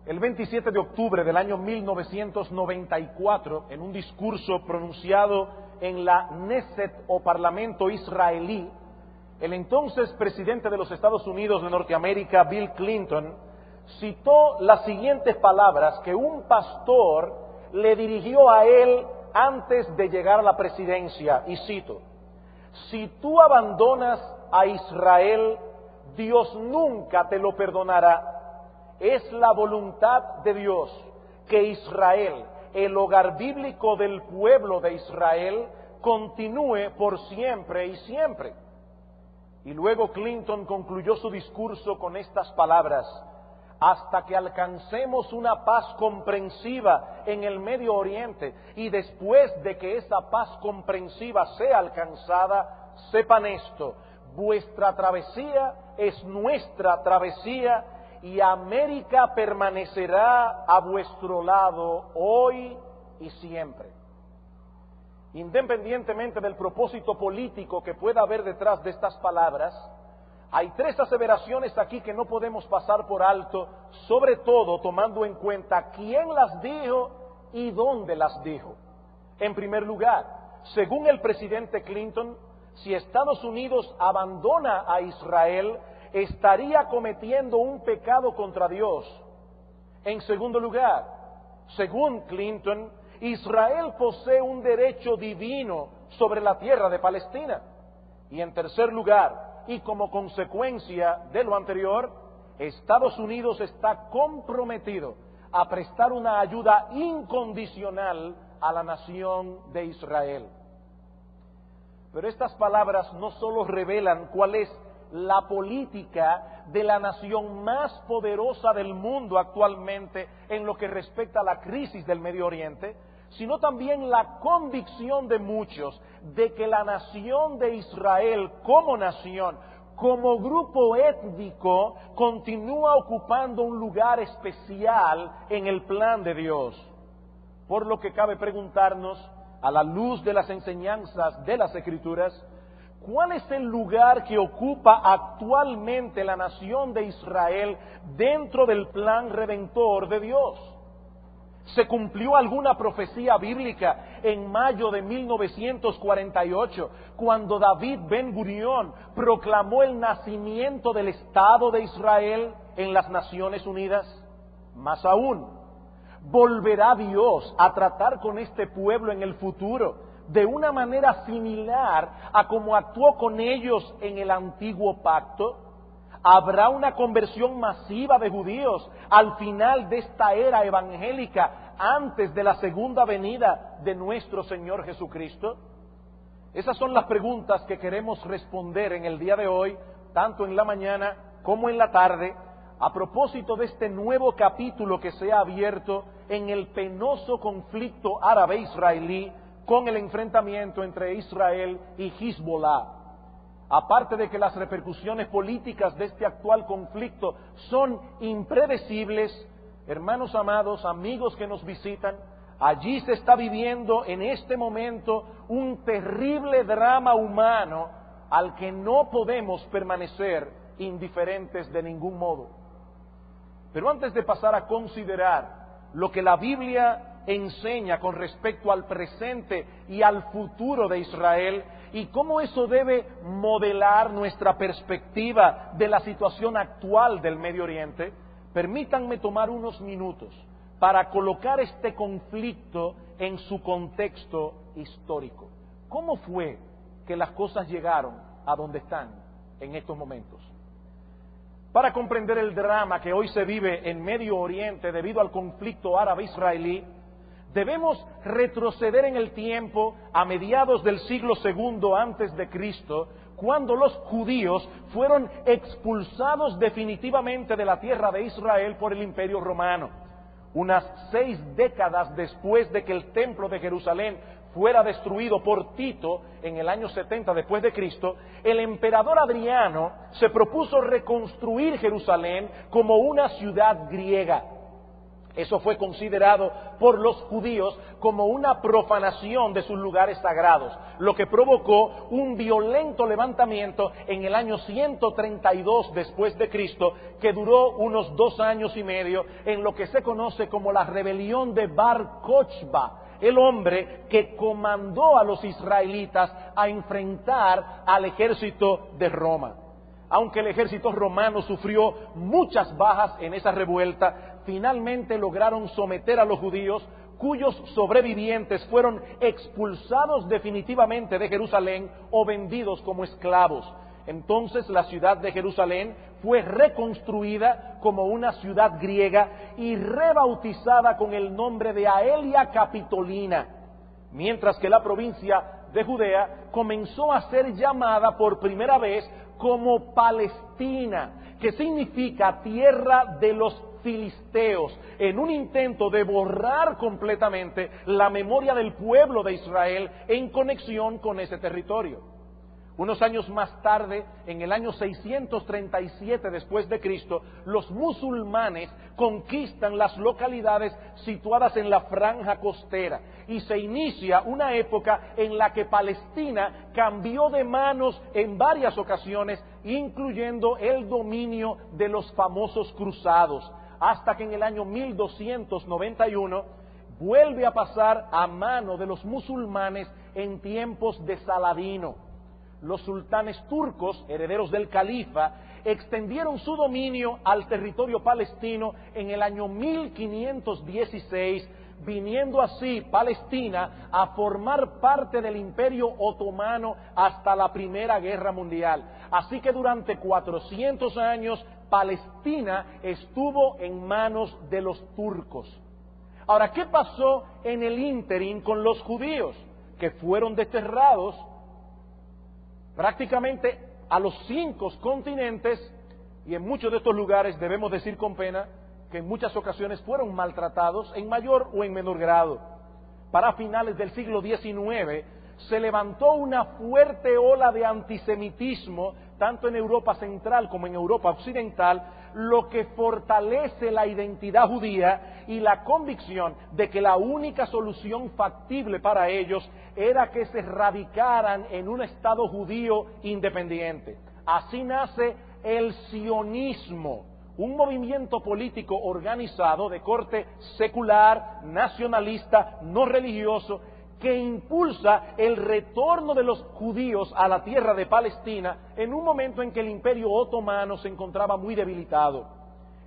El 27 de octubre del año 1994, en un discurso pronunciado en la Knesset o Parlamento israelí, el entonces presidente de los Estados Unidos de Norteamérica, Bill Clinton, citó las siguientes palabras que un pastor le dirigió a él antes de llegar a la presidencia, y cito: si tú abandonas a Israel, Dios nunca te lo perdonará. Es la voluntad de Dios que Israel, el hogar bíblico del pueblo de Israel, continúe por siempre y siempre. Y luego Clinton concluyó su discurso con estas palabras: hasta que alcancemos una paz comprensiva en el Medio Oriente, y después de que esa paz comprensiva sea alcanzada, sepan esto: vuestra travesía es nuestra travesía, y América permanecerá a vuestro lado hoy y siempre. Independientemente del propósito político que pueda haber detrás de estas palabras, hay tres aseveraciones aquí que no podemos pasar por alto, sobre todo tomando en cuenta quién las dijo y dónde las dijo. En primer lugar, según el presidente Clinton, si Estados Unidos abandona a Israel, estaría cometiendo un pecado contra Dios. En segundo lugar, según Clinton, Israel posee un derecho divino sobre la tierra de Palestina. Y en tercer lugar, y como consecuencia de lo anterior, Estados Unidos está comprometido a prestar una ayuda incondicional a la nación de Israel. Pero estas palabras no solo revelan cuál es la política de la nación más poderosa del mundo actualmente en lo que respecta a la crisis del Medio Oriente, sino también la convicción de muchos de que la nación de Israel como nación, como grupo étnico, continúa ocupando un lugar especial en el plan de Dios. Por lo que cabe preguntarnos, a la luz de las enseñanzas de las Escrituras, ¿cuál es el lugar que ocupa actualmente la nación de Israel dentro del plan redentor de Dios? ¿Se cumplió alguna profecía bíblica en mayo de 1948, cuando David Ben Gurión proclamó el nacimiento del Estado de Israel en las Naciones Unidas? Más aún, ¿volverá Dios a tratar con este pueblo en el futuro de una manera similar a como actuó con ellos en el antiguo pacto? ¿Habrá una conversión masiva de judíos al final de esta era evangélica antes de la segunda venida de nuestro Señor Jesucristo? Esas son las preguntas que queremos responder en el día de hoy, tanto en la mañana como en la tarde, a propósito de este nuevo capítulo que se ha abierto en el penoso conflicto árabe-israelí con el enfrentamiento entre Israel y Hezbollah. Aparte de que las repercusiones políticas de este actual conflicto son impredecibles, hermanos amados, amigos que nos visitan, allí se está viviendo en este momento un terrible drama humano al que no podemos permanecer indiferentes de ningún modo. Pero antes de pasar a considerar lo que la Biblia enseña con respecto al presente y al futuro de Israel, y cómo eso debe modelar nuestra perspectiva de la situación actual del Medio Oriente, permítanme tomar unos minutos para colocar este conflicto en su contexto histórico. ¿Cómo fue que las cosas llegaron a donde están en estos momentos? Para comprender el drama que hoy se vive en Medio Oriente debido al conflicto árabe-israelí, debemos retroceder en el tiempo a mediados del siglo II antes de Cristo, cuando los judíos fueron expulsados definitivamente de la tierra de Israel por el Imperio Romano. Unas 6 décadas después de que el templo de Jerusalén fuera destruido por Tito en el año 70 después de Cristo, el emperador Adriano se propuso reconstruir Jerusalén como una ciudad griega. Eso fue considerado por los judíos como una profanación de sus lugares sagrados, lo que provocó un violento levantamiento en el año 132 después de Cristo, que duró unos 2 años y medio, en lo que se conoce como la rebelión de Bar Kochba, el hombre que comandó a los israelitas a enfrentar al ejército de Roma. Aunque el ejército romano sufrió muchas bajas en esa revuelta, finalmente lograron someter a los judíos, cuyos sobrevivientes fueron expulsados definitivamente de Jerusalén o vendidos como esclavos. Entonces la ciudad de Jerusalén fue reconstruida como una ciudad griega y rebautizada con el nombre de Aelia Capitolina, mientras que la provincia de Judea comenzó a ser llamada por primera vez como Palestina, que significa tierra de los filisteos, en un intento de borrar completamente la memoria del pueblo de Israel en conexión con ese territorio. Unos años más tarde, en el año 637 después de Cristo, los musulmanes conquistan las localidades situadas en la franja costera y se inicia una época en la que Palestina cambió de manos en varias ocasiones, incluyendo el dominio de los famosos cruzados, hasta que en el año 1291 vuelve a pasar a mano de los musulmanes en tiempos de Saladino. Los sultanes turcos, herederos del califa, extendieron su dominio al territorio palestino en el año 1516, viniendo así Palestina a formar parte del Imperio Otomano hasta la Primera Guerra Mundial. Así que durante 400 años Palestina estuvo en manos de los turcos. Ahora, ¿qué pasó en el ínterin con los judíos? Que fueron desterrados prácticamente a los 5 continentes, y en muchos de estos lugares debemos decir con pena que en muchas ocasiones fueron maltratados en mayor o en menor grado. Para finales del siglo XIX se levantó una fuerte ola de antisemitismo, tanto en Europa Central como en Europa Occidental, lo que fortalece la identidad judía y la convicción de que la única solución factible para ellos era que se radicaran en un Estado judío independiente. Así nace el sionismo, un movimiento político organizado de corte secular, nacionalista, no religioso, que impulsa el retorno de los judíos a la tierra de Palestina en un momento en que el Imperio Otomano se encontraba muy debilitado.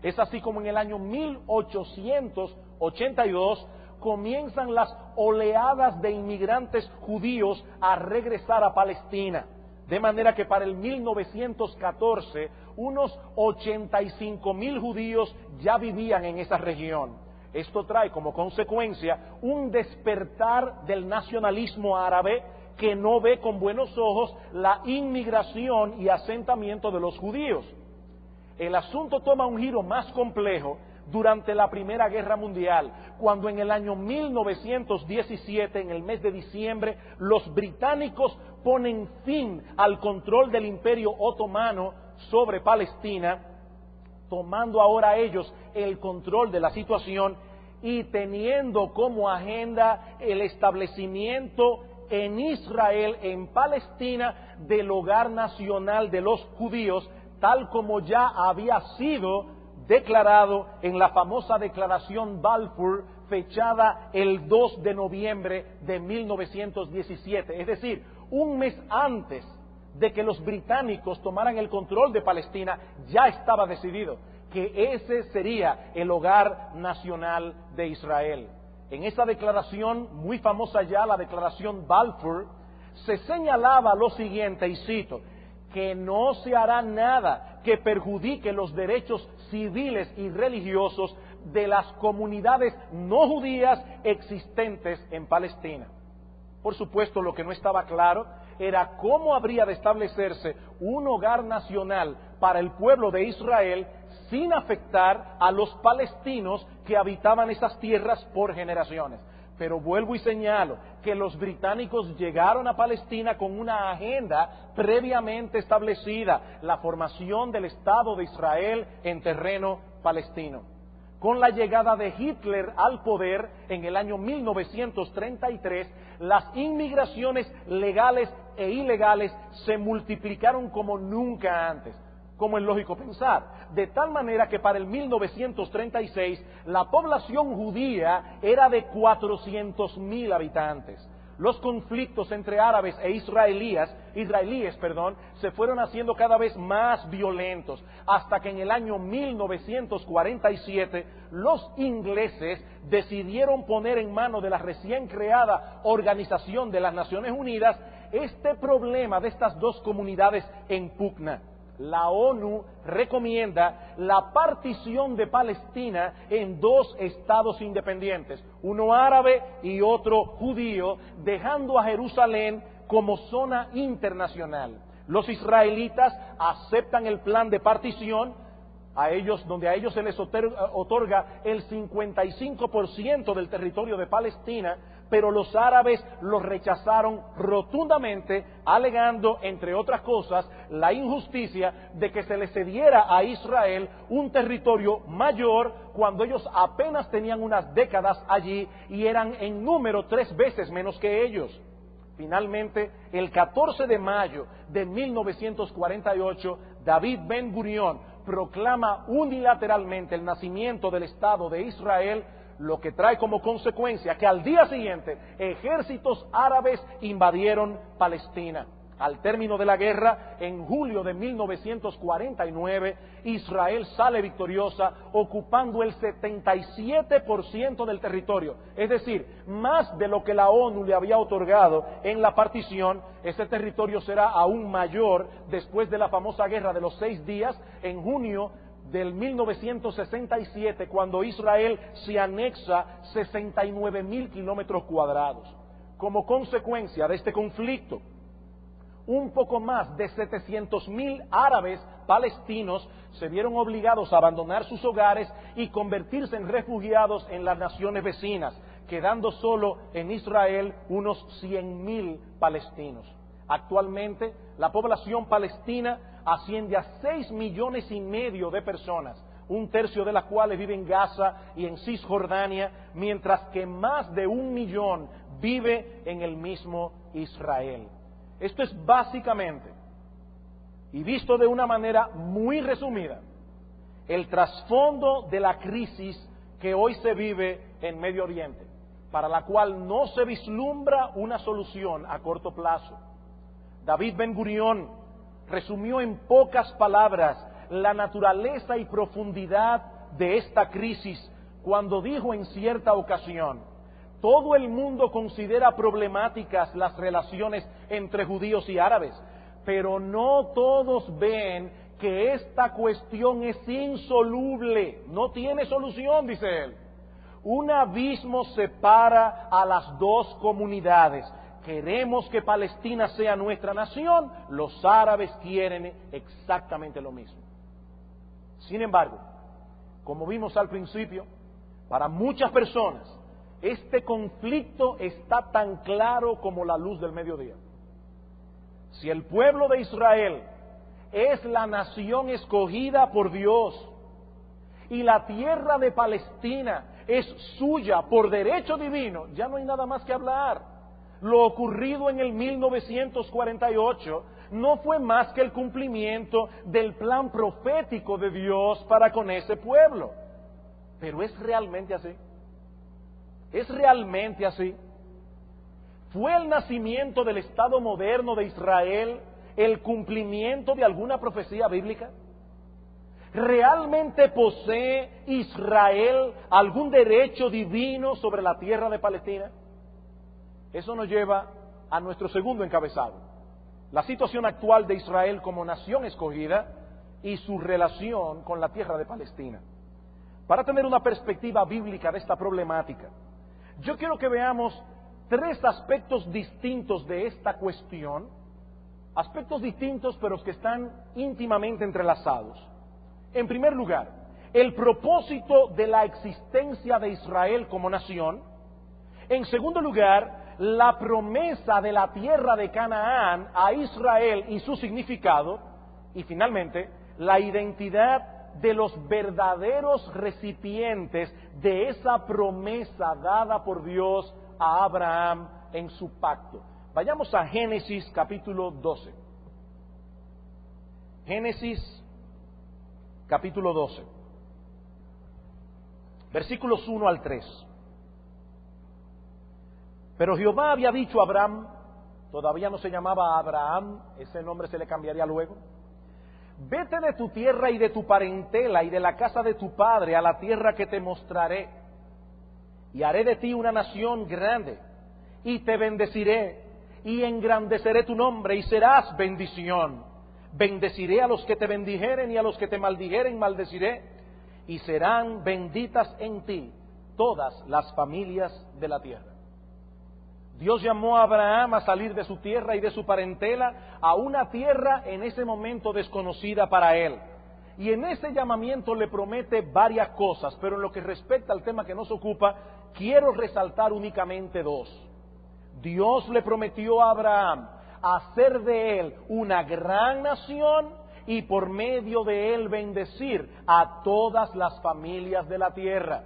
Es así como en el año 1882 comienzan las oleadas de inmigrantes judíos a regresar a Palestina, de manera que para el 1914 unos 85,000 judíos ya vivían en esa región. Esto trae como consecuencia un despertar del nacionalismo árabe que no ve con buenos ojos la inmigración y asentamiento de los judíos. El asunto toma un giro más complejo durante la Primera Guerra Mundial, cuando en el año 1917, en el mes de diciembre, los británicos ponen fin al control del Imperio Otomano sobre Palestina, tomando ahora ellos el control de la situación y teniendo como agenda el establecimiento en Israel, en Palestina, del hogar nacional de los judíos, tal como ya había sido declarado en la famosa declaración Balfour, fechada el 2 de noviembre de 1917, es decir, un mes antes de que los británicos tomaran el control de Palestina, ya estaba decidido que ese sería el hogar nacional de Israel. En esa declaración, muy famosa ya, la declaración Balfour, se señalaba lo siguiente, y cito, que no se hará nada que perjudique los derechos civiles y religiosos de las comunidades no judías existentes en Palestina. Por supuesto, lo que no estaba claro era cómo habría de establecerse un hogar nacional para el pueblo de Israel sin afectar a los palestinos que habitaban esas tierras por generaciones. Pero vuelvo y señalo que los británicos llegaron a Palestina con una agenda previamente establecida, la formación del Estado de Israel en terreno palestino. Con la llegada de Hitler al poder en el año 1933, las inmigraciones legales e ilegales se multiplicaron como nunca antes, como es lógico pensar, de tal manera que para el 1936 la población judía era de 400,000 habitantes. Los conflictos entre árabes e israelíes, se fueron haciendo cada vez más violentos, hasta que en el año 1947 los ingleses decidieron poner en manos de la recién creada Organización de las Naciones Unidas este problema de estas dos comunidades en pugna. La ONU recomienda la partición de Palestina en dos estados independientes, uno árabe y otro judío, dejando a Jerusalén como zona internacional. Los israelitas aceptan el plan de partición, donde a ellos se les otorga el 55% del territorio de Palestina, pero los árabes lo rechazaron rotundamente, alegando, entre otras cosas, la injusticia de que se le cediera a Israel un territorio mayor cuando ellos apenas tenían unas décadas allí y eran en número 3 veces menos que ellos. Finalmente, el 14 de mayo de 1948, David Ben Gurión proclama unilateralmente el nacimiento del Estado de Israel, lo que trae como consecuencia que al día siguiente ejércitos árabes invadieron Palestina. Al término de la guerra, en julio de 1949, Israel sale victoriosa, ocupando el 77% del territorio, es decir, más de lo que la ONU le había otorgado en la partición. Ese territorio será aún mayor después de la famosa guerra de los 6 días, en junio del 1967, cuando Israel se anexa 69,000 kilómetros cuadrados. Como consecuencia de este conflicto, un poco más de 700,000 árabes palestinos se vieron obligados a abandonar sus hogares y convertirse en refugiados en las naciones vecinas, quedando solo en Israel unos 100,000 palestinos. Actualmente, la población palestina asciende a 6,5 millones de personas, un tercio de las cuales vive en Gaza y en Cisjordania, mientras que más de 1 millón vive en el mismo Israel. Esto es básicamente, y visto de una manera muy resumida, el trasfondo de la crisis que hoy se vive en Medio Oriente, para la cual no se vislumbra una solución a corto plazo. David Ben Gurión resumió en pocas palabras la naturaleza y profundidad de esta crisis cuando dijo en cierta ocasión: todo el mundo considera problemáticas las relaciones entre judíos y árabes, pero no todos ven que esta cuestión es insoluble, no tiene solución, dice él. Un abismo separa a las dos comunidades. Queremos que Palestina sea nuestra nación, los árabes quieren exactamente lo mismo. Sin embargo, como vimos al principio, para muchas personas este conflicto está tan claro como la luz del mediodía. Si el pueblo de Israel es la nación escogida por Dios y la tierra de Palestina es suya por derecho divino, ya no hay nada más que hablar. Lo ocurrido en el 1948 no fue más que el cumplimiento del plan profético de Dios para con ese pueblo. Pero ¿es realmente así? ¿Es realmente así? ¿Fue el nacimiento del Estado moderno de Israel el cumplimiento de alguna profecía bíblica? ¿Realmente posee Israel algún derecho divino sobre la tierra de Palestina? Eso nos lleva a nuestro segundo encabezado: la situación actual de Israel como nación escogida y su relación con la tierra de Palestina. Para tener una perspectiva bíblica de esta problemática, yo quiero que veamos 3 aspectos distintos de esta cuestión, aspectos distintos pero que están íntimamente entrelazados. En primer lugar, el propósito de la existencia de Israel como nación. En segundo lugar, la promesa de la tierra de Canaán a Israel y su significado. Y finalmente, la identidad de los verdaderos recipientes de esa promesa dada por Dios a Abraham en su pacto. Vayamos a Génesis capítulo 12. Génesis capítulo 12. Versículos 1 al 3. Pero Jehová había dicho a Abraham, todavía no se llamaba Abraham, ese nombre se le cambiaría luego: vete de tu tierra y de tu parentela y de la casa de tu padre a la tierra que te mostraré, y haré de ti una nación grande, y te bendeciré, y engrandeceré tu nombre, y serás bendición. Bendeciré a los que te bendijeren, y a los que te maldijeren maldeciré, y serán benditas en ti todas las familias de la tierra. Dios llamó a Abraham a salir de su tierra y de su parentela a una tierra en ese momento desconocida para él. Y en ese llamamiento le promete varias cosas, pero en lo que respecta al tema que nos ocupa, quiero resaltar únicamente dos. Dios le prometió a Abraham hacer de él una gran nación y por medio de él bendecir a todas las familias de la tierra.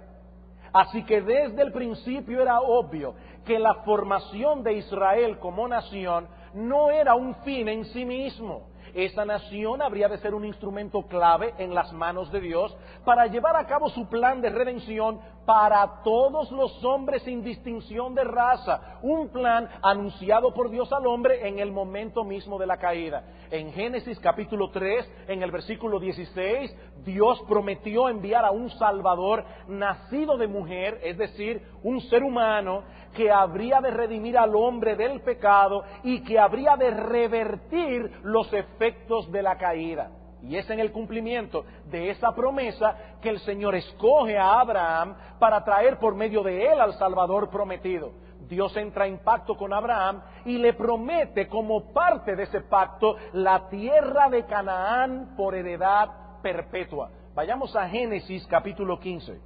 Así que desde el principio era obvio que la formación de Israel como nación no era un fin en sí mismo. Esa nación habría de ser un instrumento clave en las manos de Dios para llevar a cabo su plan de redención para todos los hombres sin distinción de raza. Un plan anunciado por Dios al hombre en el momento mismo de la caída. En Génesis capítulo 3, en el versículo 16, Dios prometió enviar a un Salvador nacido de mujer, es decir, un ser humano que habría de redimir al hombre del pecado y que habría de revertir los efectos de la caída. Y es en el cumplimiento de esa promesa que el Señor escoge a Abraham para traer por medio de él al Salvador prometido. Dios entra en pacto con Abraham y le promete como parte de ese pacto la tierra de Canaán por heredad perpetua. Vayamos a Génesis capítulo 15.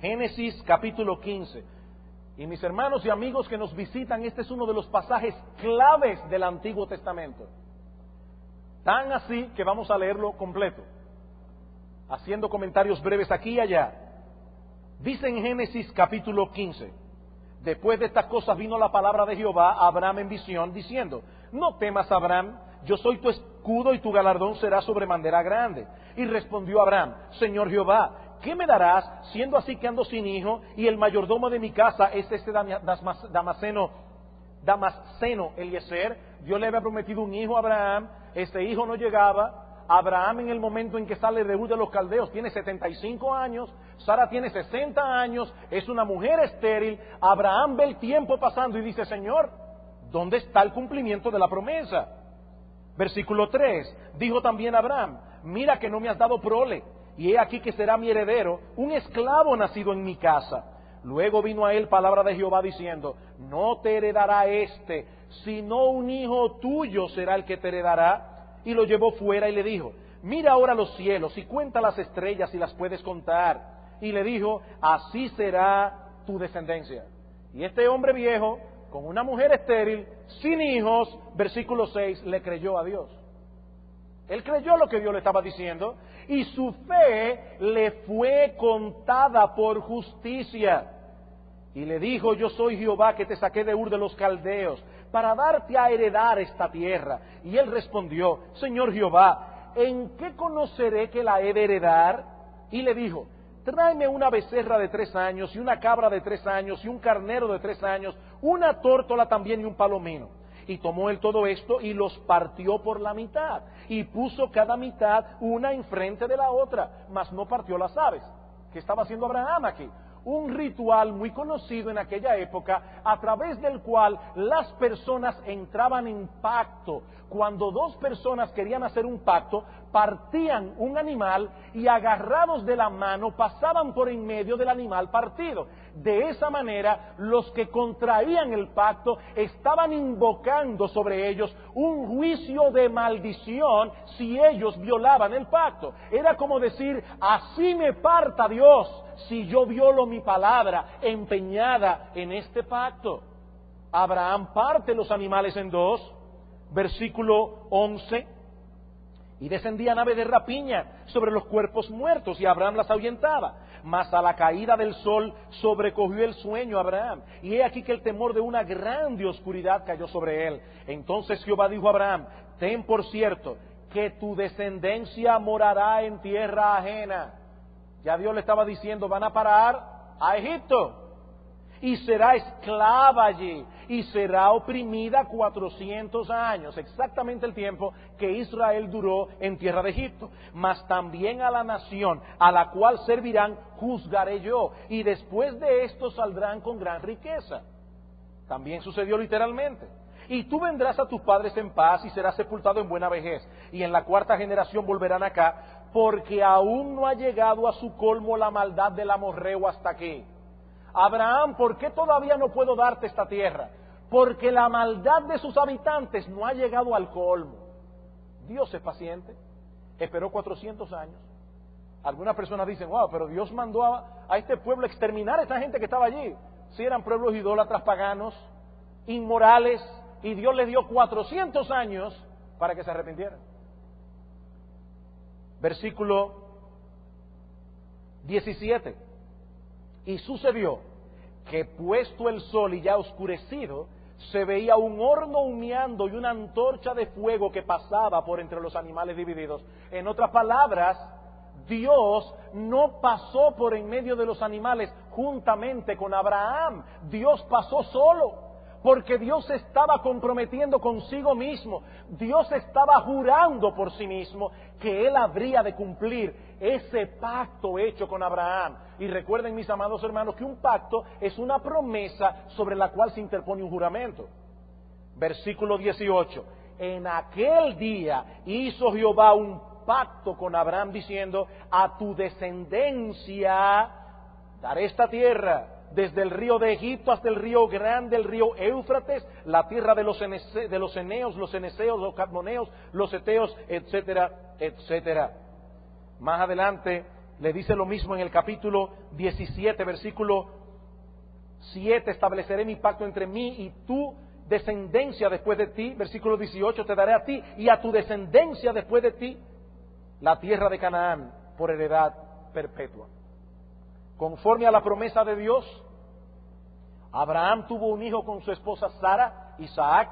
Génesis capítulo 15. Y mis hermanos y amigos que nos visitan, este es uno de los pasajes claves del Antiguo Testamento. Tan así que vamos a leerlo completo, haciendo comentarios breves aquí y allá. Dice en Génesis capítulo 15: después de estas cosas vino la palabra de Jehová a Abraham en visión, diciendo: no temas, Abraham, yo soy tu escudo y tu galardón será sobremanera grande. Y respondió Abraham: Señor Jehová, ¿qué me darás, siendo así que ando sin hijo, y el mayordomo de mi casa es este Damasceno Eliezer? Dios le había prometido un hijo a Abraham, ese hijo no llegaba. Abraham, en el momento en que sale de Ur de los Caldeos, tiene 75 años, Sara tiene 60 años, es una mujer estéril. Abraham ve el tiempo pasando y dice: Señor, ¿dónde está el cumplimiento de la promesa? Versículo 3, dijo también Abraham: mira que no me has dado prole, y he aquí que será mi heredero un esclavo nacido en mi casa. Luego vino a él palabra de Jehová diciendo: no te heredará este, sino un hijo tuyo será el que te heredará. Y lo llevó fuera y le dijo: mira ahora los cielos y cuenta las estrellas si las puedes contar. Y le dijo: así será tu descendencia. Y este hombre viejo, con una mujer estéril, sin hijos, versículo 6, le creyó a Dios. Él creyó lo que Dios le estaba diciendo y su fe le fue contada por justicia. Y le dijo: yo soy Jehová que te saqué de Ur de los Caldeos para darte a heredar esta tierra. Y él respondió: Señor Jehová, ¿en qué conoceré que la he de heredar? Y le dijo: tráeme una becerra de 3 años y una cabra de 3 años y un carnero de 3 años, una tórtola también y un palomino. Y tomó él todo esto y los partió por la mitad, y puso cada mitad una enfrente de la otra, mas no partió las aves. ¿Qué estaba haciendo Abraham aquí? Un ritual muy conocido en aquella época, a través del cual las personas entraban en pacto. Cuando dos personas querían hacer un pacto, partían un animal y agarrados de la mano pasaban por en medio del animal partido. De esa manera, los que contraían el pacto estaban invocando sobre ellos un juicio de maldición si ellos violaban el pacto. Era como decir: así me parta Dios si yo violo mi palabra empeñada en este pacto. Abraham parte los animales en dos, versículo 11, Y descendían aves de rapiña sobre los cuerpos muertos, y Abraham las ahuyentaba. Mas a la caída del sol sobrecogió el sueño a Abraham, y he aquí que el temor de una grande oscuridad cayó sobre él. Entonces Jehová dijo a Abraham: ten por cierto que tu descendencia morará en tierra ajena. Ya Dios le estaba diciendo: van a parar a Egipto, y será esclava allí, y será oprimida 400 años, exactamente el tiempo que Israel duró en tierra de Egipto. Mas también a la nación a la cual servirán juzgaré yo, y después de esto saldrán con gran riqueza. También sucedió literalmente. Y tú vendrás a tus padres en paz, y serás sepultado en buena vejez, y en la cuarta generación volverán acá, porque aún no ha llegado a su colmo la maldad del amorreo hasta aquí. Abraham, ¿por qué todavía no puedo darte esta tierra? Porque la maldad de sus habitantes no ha llegado al colmo. Dios es paciente, esperó 400 años. Algunas personas dicen: wow, pero Dios mandó a este pueblo a exterminar a esta gente que estaba allí. Si eran pueblos idólatras, paganos, inmorales, y Dios les dio 400 años para que se arrepintieran. Versículo 17. Y sucedió que puesto el sol y ya oscurecido, se veía un horno humeando y una antorcha de fuego que pasaba por entre los animales divididos. En otras palabras, Dios no pasó por en medio de los animales juntamente con Abraham. Dios pasó solo, porque Dios se estaba comprometiendo consigo mismo. Dios estaba jurando por sí mismo que Él habría de cumplir ese pacto hecho con Abraham. Y recuerden, mis amados hermanos, que un pacto es una promesa sobre la cual se interpone un juramento. Versículo 18. En aquel día hizo Jehová un pacto con Abraham diciendo: a tu descendencia daré esta tierra, desde el río de Egipto hasta el río grande, el río Éufrates, la tierra de los eneos, los ceneseos, los cadmoneos, los heteos, etcétera, etcétera. Más adelante le dice lo mismo en el capítulo 17, versículo 7, estableceré mi pacto entre mí y tu descendencia después de ti. Versículo 18, te daré a ti y a tu descendencia después de ti la tierra de Canaán por heredad perpetua. Conforme a la promesa de Dios, Abraham tuvo un hijo con su esposa Sara, Isaac.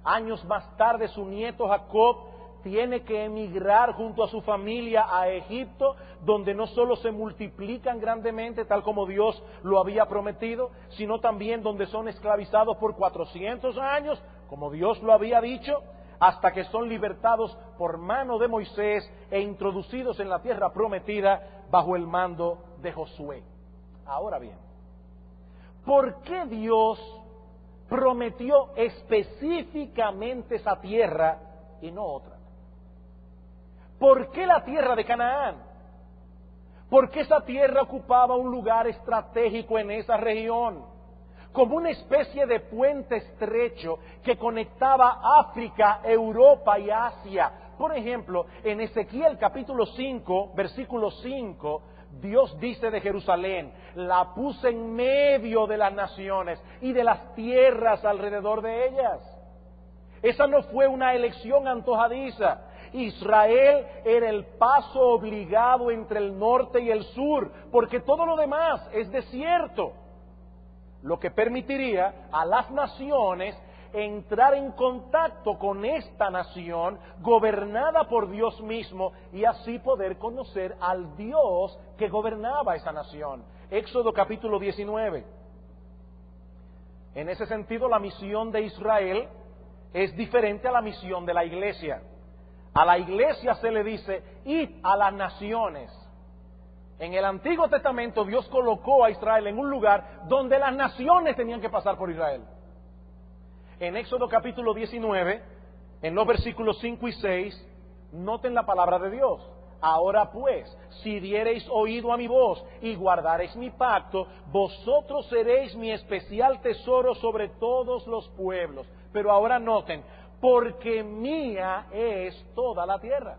Años más tarde su nieto Jacob tiene que emigrar junto a su familia a Egipto, donde no solo se multiplican grandemente, tal como Dios lo había prometido, sino también donde son esclavizados por 400 años, como Dios lo había dicho, hasta que son libertados por mano de Moisés e introducidos en la tierra prometida bajo el mando de Josué. Ahora bien, ¿por qué Dios prometió específicamente esa tierra y no otra? ¿Por qué la tierra de Canaán? Porque esa tierra ocupaba un lugar estratégico en esa región, como una especie de puente estrecho que conectaba África, Europa y Asia. Por ejemplo, en Ezequiel capítulo 5, versículo 5, Dios dice de Jerusalén: la puse en medio de las naciones y de las tierras alrededor de ellas. Esa no fue una elección antojadiza. Israel era el paso obligado entre el norte y el sur, porque todo lo demás es desierto, lo que permitiría a las naciones entrar en contacto con esta nación gobernada por Dios mismo y así poder conocer al Dios que gobernaba esa nación. Éxodo capítulo 19. En ese sentido, la misión de Israel es diferente a la misión de la iglesia. A la iglesia se le dice: id a las naciones. En el Antiguo Testamento Dios colocó a Israel en un lugar donde las naciones tenían que pasar por Israel. En Éxodo capítulo 19, en los versículos 5 y 6, noten la palabra de Dios. Ahora pues, si diereis oído a mi voz y guardareis mi pacto, vosotros seréis mi especial tesoro sobre todos los pueblos. Pero ahora noten: porque mía es toda la tierra.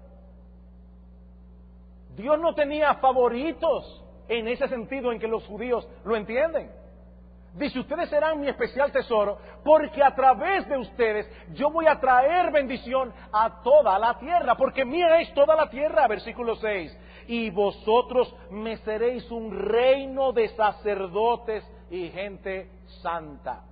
Dios no tenía favoritos en ese sentido en que los judíos lo entienden. Dice, ustedes serán mi especial tesoro, porque a través de ustedes yo voy a traer bendición a toda la tierra, porque mía es toda la tierra, versículo 6. Y vosotros me seréis un reino de sacerdotes y gente santa.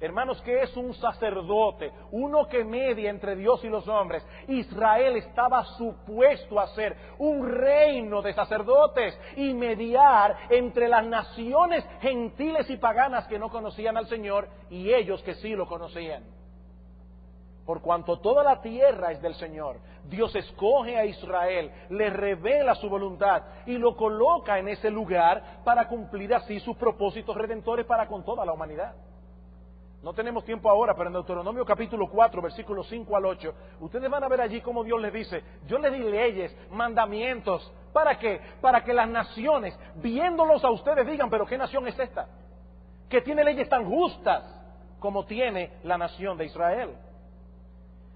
Hermanos, ¿qué es un sacerdote? Uno que media entre Dios y los hombres. Israel estaba supuesto a ser un reino de sacerdotes y mediar entre las naciones gentiles y paganas que no conocían al Señor y ellos que sí lo conocían. Por cuanto toda la tierra es del Señor, Dios escoge a Israel, le revela su voluntad y lo coloca en ese lugar para cumplir así sus propósitos redentores para con toda la humanidad. No tenemos tiempo ahora, pero en Deuteronomio capítulo 4, versículos 5 al 8, ustedes van a ver allí cómo Dios les dice, yo les di leyes, mandamientos, ¿para qué? Para que las naciones, viéndolos a ustedes, digan, pero ¿qué nación es esta? Que tiene leyes tan justas como tiene la nación de Israel.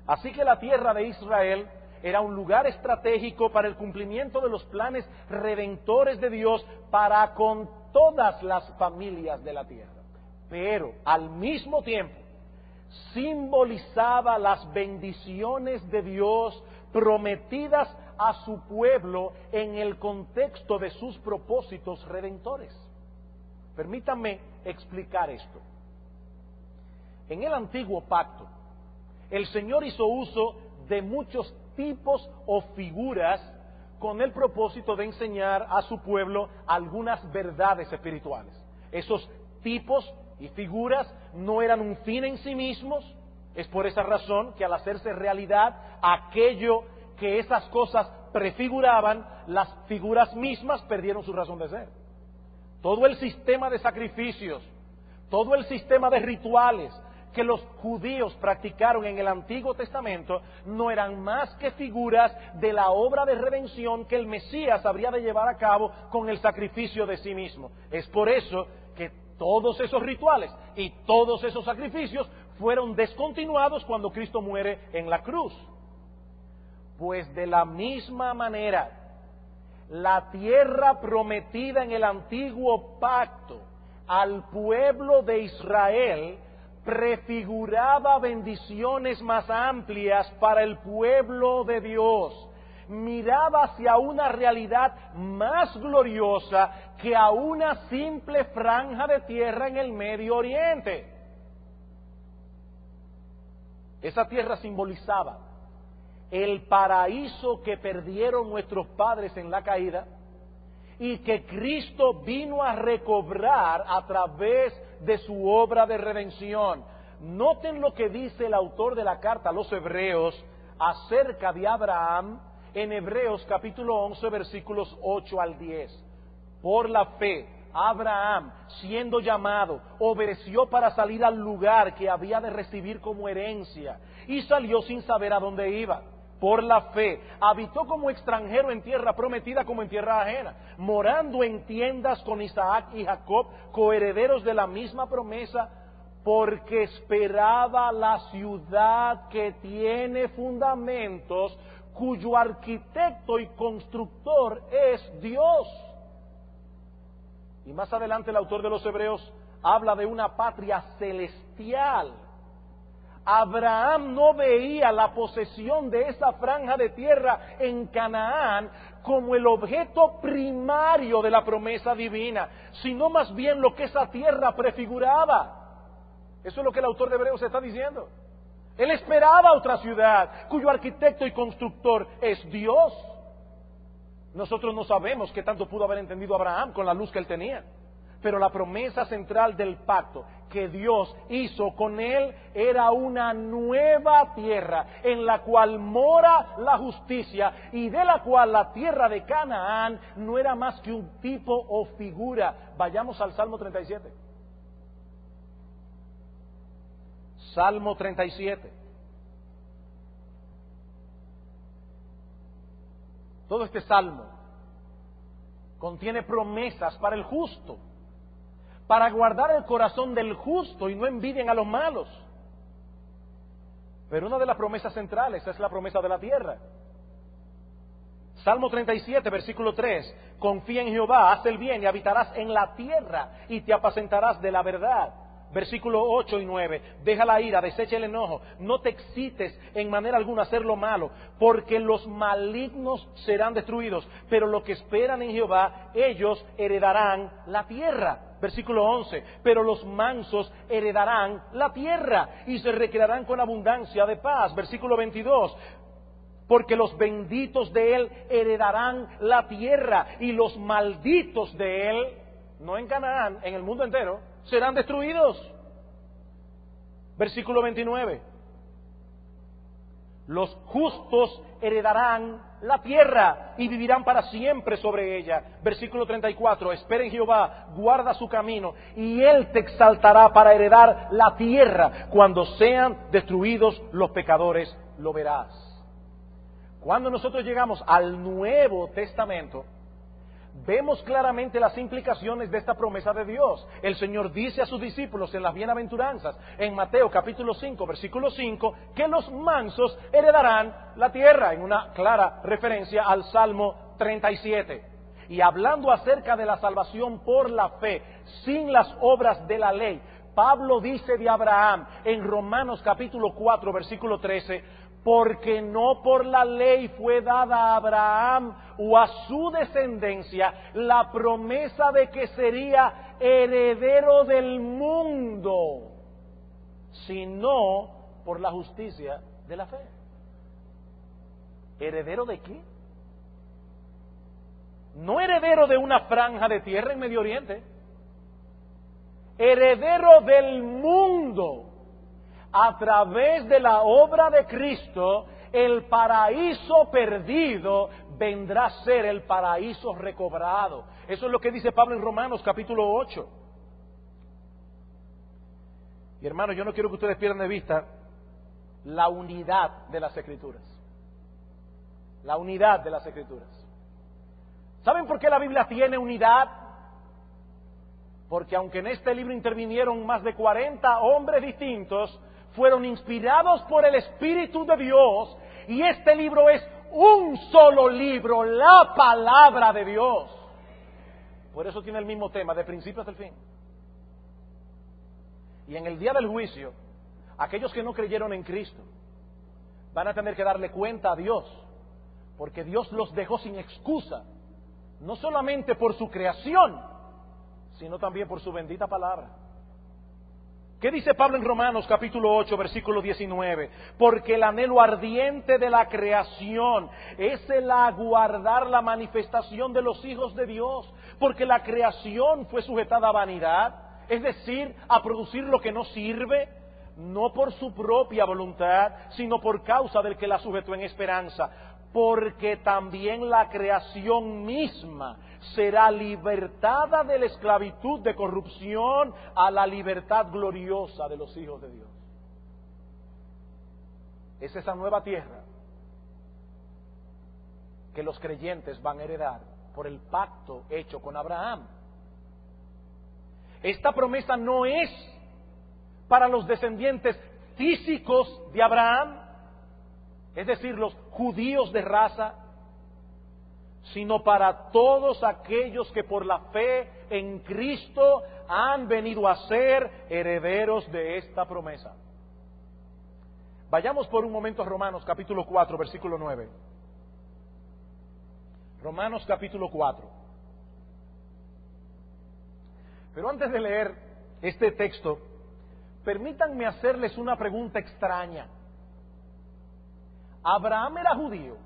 Así que la tierra de Israel era un lugar estratégico para el cumplimiento de los planes redentores de Dios para con todas las familias de la tierra. Pero al mismo tiempo simbolizaba las bendiciones de Dios prometidas a su pueblo en el contexto de sus propósitos redentores. Permítanme explicar esto. En el antiguo pacto, el Señor hizo uso de muchos tipos o figuras con el propósito de enseñar a su pueblo algunas verdades espirituales. Esos tipos y figuras no eran un fin en sí mismos. Es por esa razón que al hacerse realidad aquello que esas cosas prefiguraban, las figuras mismas perdieron su razón de ser. Todo el sistema de sacrificios, todo el sistema de rituales que los judíos practicaron en el Antiguo Testamento no eran más que figuras de la obra de redención que el Mesías habría de llevar a cabo con el sacrificio de sí mismo. Es por eso que todos esos rituales y todos esos sacrificios fueron descontinuados cuando Cristo muere en la cruz. Pues de la misma manera, la tierra prometida en el antiguo pacto al pueblo de Israel prefiguraba bendiciones más amplias para el pueblo de Dios. Miraba hacia una realidad más gloriosa que a una simple franja de tierra en el Medio Oriente. Esa tierra simbolizaba el paraíso que perdieron nuestros padres en la caída y que Cristo vino a recobrar a través de su obra de redención. Noten lo que dice el autor de la carta a los Hebreos acerca de Abraham en Hebreos capítulo 11 versículos 8 al 10. Por la fe, Abraham, siendo llamado, obedeció para salir al lugar que había de recibir como herencia y salió sin saber a dónde iba. Por la fe, habitó como extranjero en tierra prometida como en tierra ajena, morando en tiendas con Isaac y Jacob, coherederos de la misma promesa, porque esperaba la ciudad que tiene fundamentos, cuyo arquitecto y constructor es Dios. Y más adelante el autor de los Hebreos habla de una patria celestial. Abraham no veía la posesión de esa franja de tierra en Canaán como el objeto primario de la promesa divina, sino más bien lo que esa tierra prefiguraba. Eso es lo que el autor de Hebreos está diciendo. Él esperaba otra ciudad cuyo arquitecto y constructor es Dios. Nosotros no sabemos qué tanto pudo haber entendido Abraham con la luz que él tenía. Pero la promesa central del pacto que Dios hizo con él era una nueva tierra en la cual mora la justicia y de la cual la tierra de Canaán no era más que un tipo o figura. Vayamos al Salmo 37. Salmo 37. Todo este salmo contiene promesas para el justo, para guardar el corazón del justo y no envidien a los malos. Pero una de las promesas centrales es la promesa de la tierra. Salmo 37, versículo 3. Confía en Jehová, haz el bien y habitarás en la tierra y te apacentarás de la verdad. Versículo 8 y 9. Deja la ira, desecha el enojo, no te excites en manera alguna a hacer lo malo, porque los malignos serán destruidos, pero los que esperan en Jehová, ellos heredarán la tierra. Versículo 11. Pero los mansos heredarán la tierra y se recrearán con abundancia de paz. Versículo 22. Porque los benditos de él heredarán la tierra y los malditos de él, no en Canaán, en el mundo entero, serán destruidos. Versículo 29. Los justos heredarán la tierra y vivirán para siempre sobre ella. Versículo 34. Espera en Jehová, guarda su camino y él te exaltará para heredar la tierra. Cuando sean destruidos los pecadores, lo verás. Cuando nosotros llegamos al Nuevo Testamento, vemos claramente las implicaciones de esta promesa de Dios. El Señor dice a sus discípulos en las bienaventuranzas, en Mateo capítulo 5, versículo 5, que los mansos heredarán la tierra, en una clara referencia al Salmo 37. Y hablando acerca de la salvación por la fe, sin las obras de la ley, Pablo dice de Abraham en Romanos capítulo 4, versículo 13, porque no por la ley fue dada a Abraham o a su descendencia la promesa de que sería heredero del mundo, sino por la justicia de la fe. ¿Heredero de qué? No heredero de una franja de tierra en Medio Oriente, heredero del mundo. A través de la obra de Cristo, el paraíso perdido vendrá a ser el paraíso recobrado. Eso es lo que dice Pablo en Romanos capítulo 8. Y hermanos, yo no quiero que ustedes pierdan de vista la unidad de las Escrituras. La unidad de las Escrituras. ¿Saben por qué la Biblia tiene unidad? Porque aunque en este libro intervinieron más de 40 hombres distintos, fueron inspirados por el Espíritu de Dios, y este libro es un solo libro, la palabra de Dios. Por eso tiene el mismo tema, de principio hasta el fin. Y en el día del juicio, aquellos que no creyeron en Cristo van a tener que darle cuenta a Dios, porque Dios los dejó sin excusa, no solamente por su creación, sino también por su bendita palabra. ¿Qué dice Pablo en Romanos capítulo 8, versículo 19? Porque el anhelo ardiente de la creación es el aguardar la manifestación de los hijos de Dios, porque la creación fue sujetada a vanidad, es decir, a producir lo que no sirve, no por su propia voluntad, sino por causa del que la sujetó en esperanza. Porque también la creación misma será libertada de la esclavitud de corrupción a la libertad gloriosa de los hijos de Dios. Es esa nueva tierra que los creyentes van a heredar por el pacto hecho con Abraham. Esta promesa no es para los descendientes físicos de Abraham, es decir, los judíos de raza, sino para todos aquellos que por la fe en Cristo han venido a ser herederos de esta promesa. Vayamos por un momento a Romanos capítulo 4, versículo 9. Romanos capítulo 4. Pero antes de leer este texto, permítanme hacerles una pregunta extraña. ¿Abraham era judío?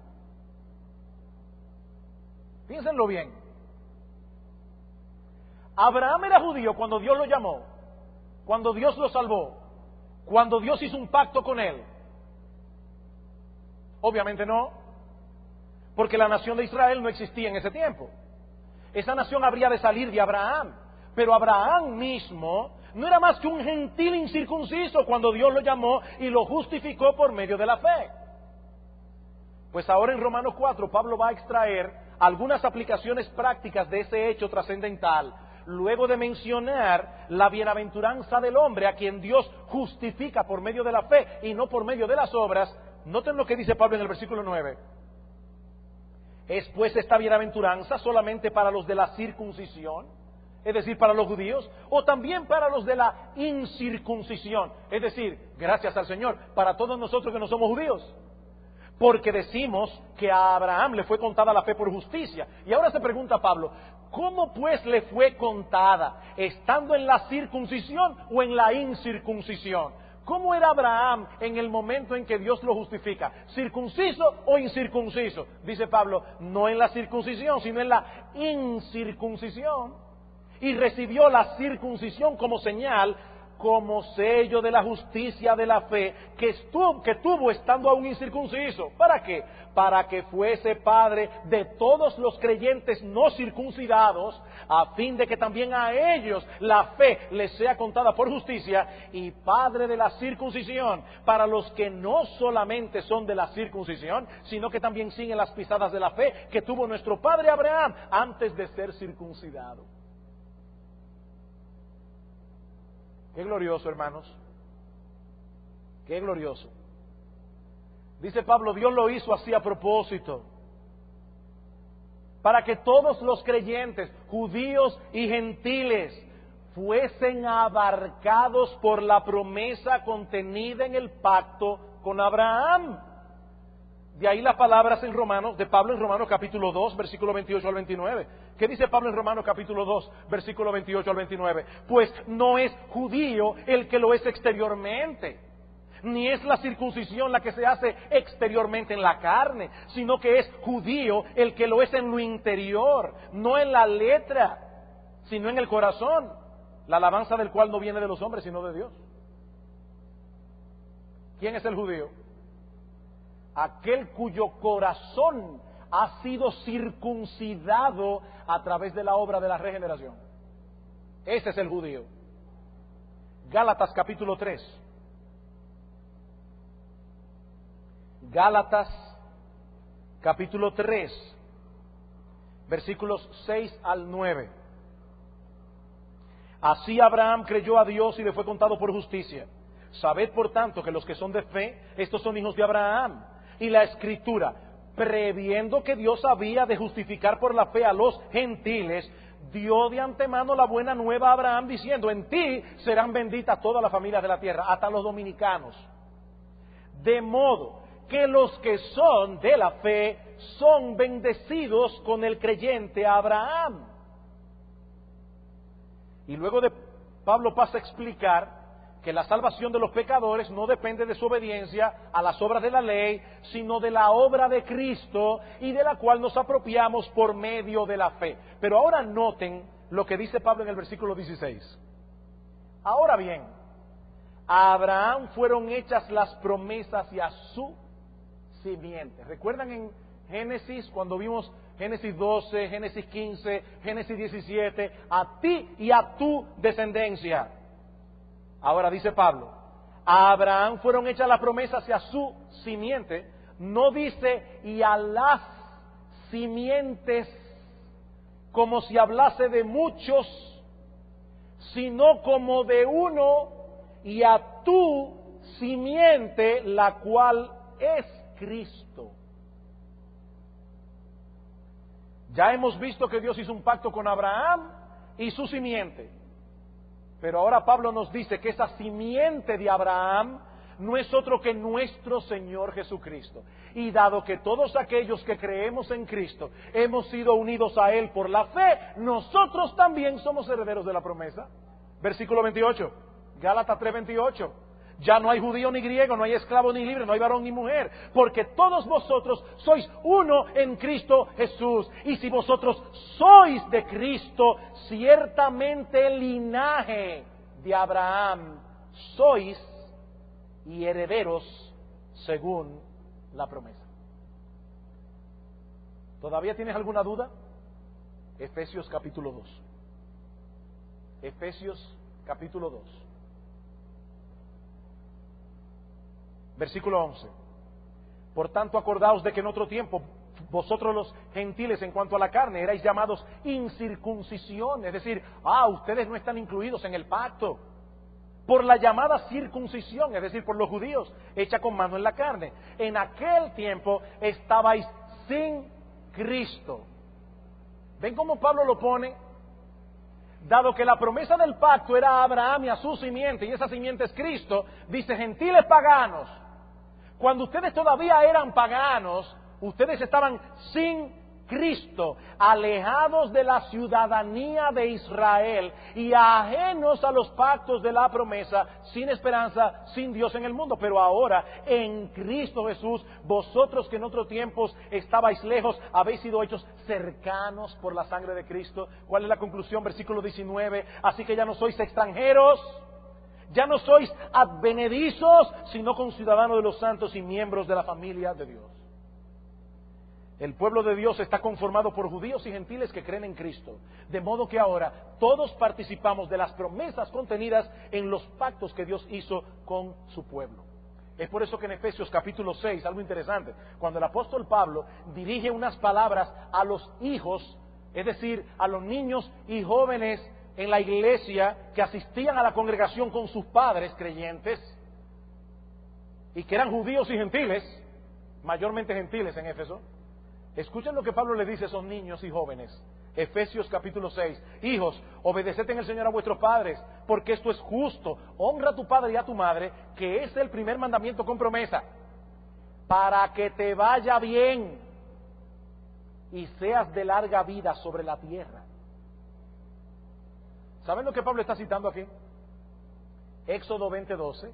Piénsenlo bien. ¿Abraham era judío cuando Dios lo llamó? ¿Cuando Dios lo salvó? ¿Cuando Dios hizo un pacto con él? Obviamente no, porque la nación de Israel no existía en ese tiempo. Esa nación habría de salir de Abraham, pero Abraham mismo no era más que un gentil incircunciso cuando Dios lo llamó y lo justificó por medio de la fe. Pues ahora en Romanos 4 Pablo va a extraer algunas aplicaciones prácticas de ese hecho trascendental, luego de mencionar la bienaventuranza del hombre a quien Dios justifica por medio de la fe y no por medio de las obras. Noten lo que dice Pablo en el versículo 9. ¿Es pues esta bienaventuranza solamente para los de la circuncisión, es decir, para los judíos, o también para los de la incircuncisión, es decir, gracias al Señor, para todos nosotros que no somos judíos? Porque decimos que a Abraham le fue contada la fe por justicia. Y ahora se pregunta Pablo, ¿cómo pues le fue contada? ¿Estando en la circuncisión o en la incircuncisión? ¿Cómo era Abraham en el momento en que Dios lo justifica? ¿Circunciso o incircunciso? Dice Pablo, no en la circuncisión, sino en la incircuncisión. Y recibió la circuncisión como señal, como sello de la justicia de la fe que tuvo estando aún incircunciso. ¿Para qué? Para que fuese padre de todos los creyentes no circuncidados, a fin de que también a ellos la fe les sea contada por justicia, y padre de la circuncisión para los que no solamente son de la circuncisión, sino que también siguen las pisadas de la fe que tuvo nuestro padre Abraham antes de ser circuncidado. Qué glorioso, hermanos. Qué glorioso. Dice Pablo, Dios lo hizo así a propósito, para que todos los creyentes, judíos y gentiles, fuesen abarcados por la promesa contenida en el pacto con Abraham. De ahí las palabras de Pablo en Romanos capítulo 2, versículo 28 al 29. ¿Qué dice Pablo en Romanos capítulo 2, versículo 28 al 29? Pues no es judío el que lo es exteriormente, ni es la circuncisión la que se hace exteriormente en la carne, sino que es judío el que lo es en lo interior, no en la letra, sino en el corazón, la alabanza del cual no viene de los hombres, sino de Dios. ¿Quién es el judío? Aquel cuyo corazón ha sido circuncidado a través de la obra de la regeneración. Ese es el judío. Gálatas capítulo 3. Gálatas capítulo 3, versículos 6 al 9. Así Abraham creyó a Dios y le fue contado por justicia. Sabed por tanto que los que son de fe, estos son hijos de Abraham. Y la Escritura, previendo que Dios había de justificar por la fe a los gentiles, dio de antemano la buena nueva a Abraham, diciendo, en ti serán benditas todas las familias de la tierra, hasta los dominicanos. De modo que los que son de la fe son bendecidos con el creyente Abraham. Y luego Pablo pasa a explicar que la salvación de los pecadores no depende de su obediencia a las obras de la ley, sino de la obra de Cristo, y de la cual nos apropiamos por medio de la fe. Pero ahora noten lo que dice Pablo en el versículo 16. Ahora bien, a Abraham fueron hechas las promesas y a su simiente. ¿Recuerdan en Génesis, cuando vimos Génesis 12, Génesis 15, Génesis 17, a ti y a tu descendencia? Ahora dice Pablo, a Abraham fueron hechas las promesas y a su simiente. No dice y a las simientes como si hablase de muchos, sino como de uno, y a tu simiente, la cual es Cristo. Ya hemos visto que Dios hizo un pacto con Abraham y su simiente. Pero ahora Pablo nos dice que esa simiente de Abraham no es otro que nuestro Señor Jesucristo. Y dado que todos aquellos que creemos en Cristo hemos sido unidos a Él por la fe, nosotros también somos herederos de la promesa. Versículo 28, Gálatas 3:28. Ya no hay judío ni griego, no hay esclavo ni libre, no hay varón ni mujer, porque todos vosotros sois uno en Cristo Jesús. Y si vosotros sois de Cristo, ciertamente el linaje de Abraham sois y herederos según la promesa. ¿Todavía tienes alguna duda? Efesios capítulo 2. Efesios capítulo 2. Versículo 11. Por tanto, acordaos de que en otro tiempo vosotros los gentiles en cuanto a la carne erais llamados incircuncisión, es decir, ustedes no están incluidos en el pacto, por la llamada circuncisión, es decir, por los judíos, hecha con mano en la carne. En aquel tiempo estabais sin Cristo. ¿Ven cómo Pablo lo pone? Dado que la promesa del pacto era a Abraham y a su simiente, y esa simiente es Cristo, dice gentiles paganos. Cuando ustedes todavía eran paganos, ustedes estaban sin Cristo, alejados de la ciudadanía de Israel y ajenos a los pactos de la promesa, sin esperanza, sin Dios en el mundo. Pero ahora, en Cristo Jesús, vosotros que en otros tiempos estabais lejos, habéis sido hechos cercanos por la sangre de Cristo. ¿Cuál es la conclusión? Versículo 19. Así que ya no sois extranjeros, ya no sois advenedizos, sino conciudadanos de los santos y miembros de la familia de Dios. El pueblo de Dios está conformado por judíos y gentiles que creen en Cristo. De modo que ahora todos participamos de las promesas contenidas en los pactos que Dios hizo con su pueblo. Es por eso que en Efesios capítulo 6, algo interesante, cuando el apóstol Pablo dirige unas palabras a los hijos, es decir, a los niños y jóvenes en la iglesia que asistían a la congregación con sus padres creyentes y que eran judíos y gentiles, mayormente gentiles en Éfeso. Escuchen lo que Pablo le dice a esos niños y jóvenes. Efesios capítulo 6. Hijos, obedeced en el Señor a vuestros padres, porque esto es justo. Honra a tu padre y a tu madre, que es el primer mandamiento con promesa, para que te vaya bien y seas de larga vida sobre la tierra. ¿Saben lo que Pablo está citando aquí? Éxodo 20:12,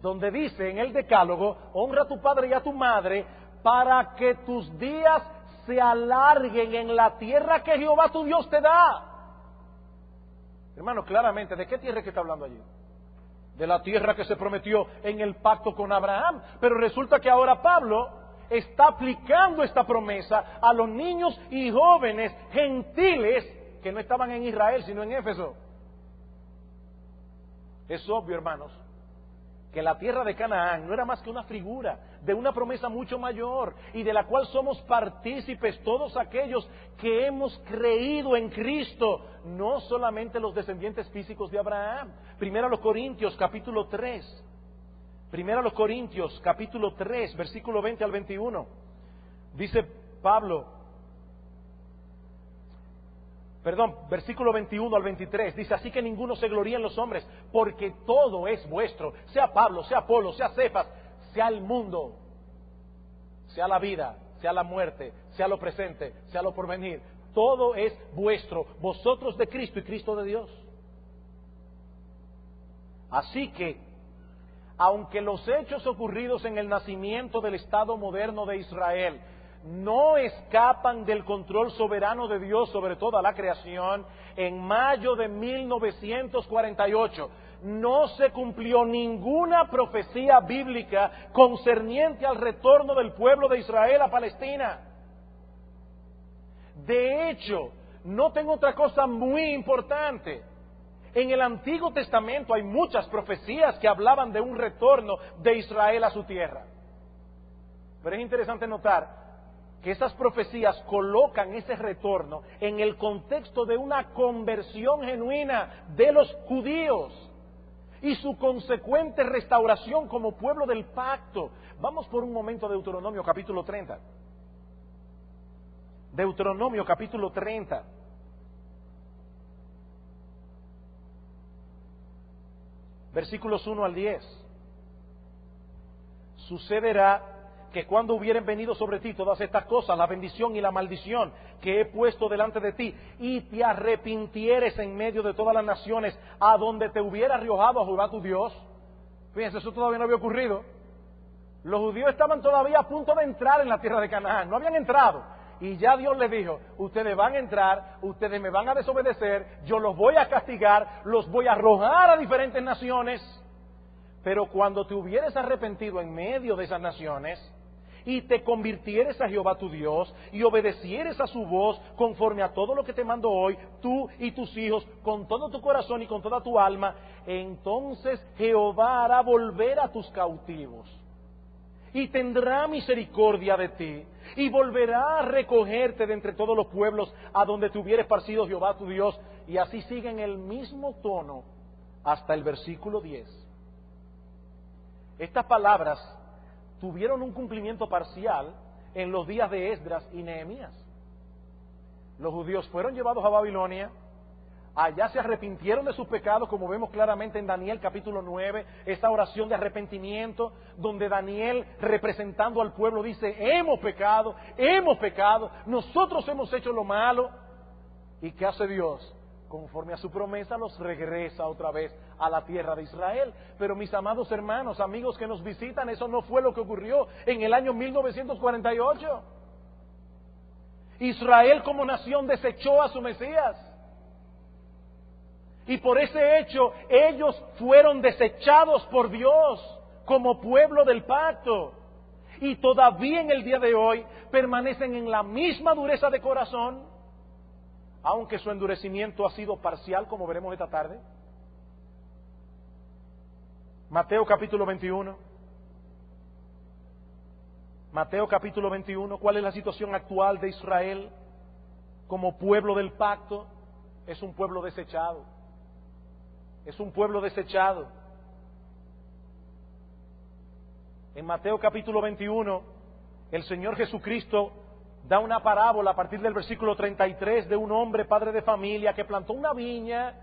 donde dice en el decálogo, honra a tu padre y a tu madre, para que tus días se alarguen en la tierra que Jehová tu Dios te da. Hermano, claramente, ¿de qué tierra es que está hablando allí? De la tierra que se prometió en el pacto con Abraham. Pero resulta que ahora Pablo está aplicando esta promesa a los niños y jóvenes gentiles que no estaban en Israel, sino en Éfeso. Es obvio, hermanos, que la tierra de Canaán no era más que una figura de una promesa mucho mayor y de la cual somos partícipes todos aquellos que hemos creído en Cristo, no solamente los descendientes físicos de Abraham. Primero a los Corintios capítulo 3, Primero a los Corintios capítulo 3, versículo 20 al 21, dice Pablo, versículo 21 al 23, dice, así que ninguno se gloríe en los hombres, porque todo es vuestro, sea Pablo, sea Apolo, sea Cefas, sea el mundo, sea la vida, sea la muerte, sea lo presente, sea lo porvenir, todo es vuestro, vosotros de Cristo y Cristo de Dios. Así que, aunque los hechos ocurridos en el nacimiento del Estado moderno de Israel no escapan del control soberano de Dios sobre toda la creación, en mayo de 1948 no se cumplió ninguna profecía bíblica concerniente al retorno del pueblo de Israel a Palestina. De hecho, noten otra cosa muy importante. En el Antiguo Testamento hay muchas profecías que hablaban de un retorno de Israel a su tierra. Pero es interesante notar que esas profecías colocan ese retorno en el contexto de una conversión genuina de los judíos y su consecuente restauración como pueblo del pacto. Vamos por un momento a Deuteronomio capítulo 30. Deuteronomio capítulo 30. Versículos 1 al 10. Sucederá que cuando hubieren venido sobre ti todas estas cosas, la bendición y la maldición que he puesto delante de ti, y te arrepintieres en medio de todas las naciones a donde te hubiera arrojado a Jehová tu Dios. Fíjense, eso todavía no había ocurrido. Los judíos estaban todavía a punto de entrar en la tierra de Canaán, no habían entrado. Y ya Dios les dijo, ustedes van a entrar, ustedes me van a desobedecer, yo los voy a castigar, los voy a arrojar a diferentes naciones. Pero cuando te hubieres arrepentido en medio de esas naciones, y te convirtieres a Jehová tu Dios, y obedecieres a su voz conforme a todo lo que te mando hoy, tú y tus hijos, con todo tu corazón y con toda tu alma, entonces Jehová hará volver a tus cautivos, y tendrá misericordia de ti, y volverá a recogerte de entre todos los pueblos a donde te hubiera esparcido Jehová tu Dios. Y así sigue en el mismo tono hasta el versículo 10. Estas palabras tuvieron un cumplimiento parcial en los días de Esdras y Nehemías. Los judíos fueron llevados a Babilonia, allá se arrepintieron de sus pecados, como vemos claramente en Daniel capítulo 9, esta oración de arrepentimiento, donde Daniel, representando al pueblo, dice, hemos pecado, nosotros hemos hecho lo malo. ¿Y qué hace Dios? Conforme a su promesa, los regresa otra vez a la tierra de Israel. Pero mis amados hermanos, amigos que nos visitan, eso no fue lo que ocurrió en el año 1948. Israel como nación desechó a su Mesías. Y por ese hecho, ellos fueron desechados por Dios como pueblo del pacto. Y todavía en el día de hoy permanecen en la misma dureza de corazón, aunque su endurecimiento ha sido parcial, como veremos esta tarde. Mateo capítulo 21. Mateo capítulo 21. ¿Cuál es la situación actual de Israel como pueblo del pacto? Es un pueblo desechado. Es un pueblo desechado. En Mateo capítulo 21, el Señor Jesucristo da una parábola a partir del versículo 33 de un hombre, padre de familia, que plantó una viña.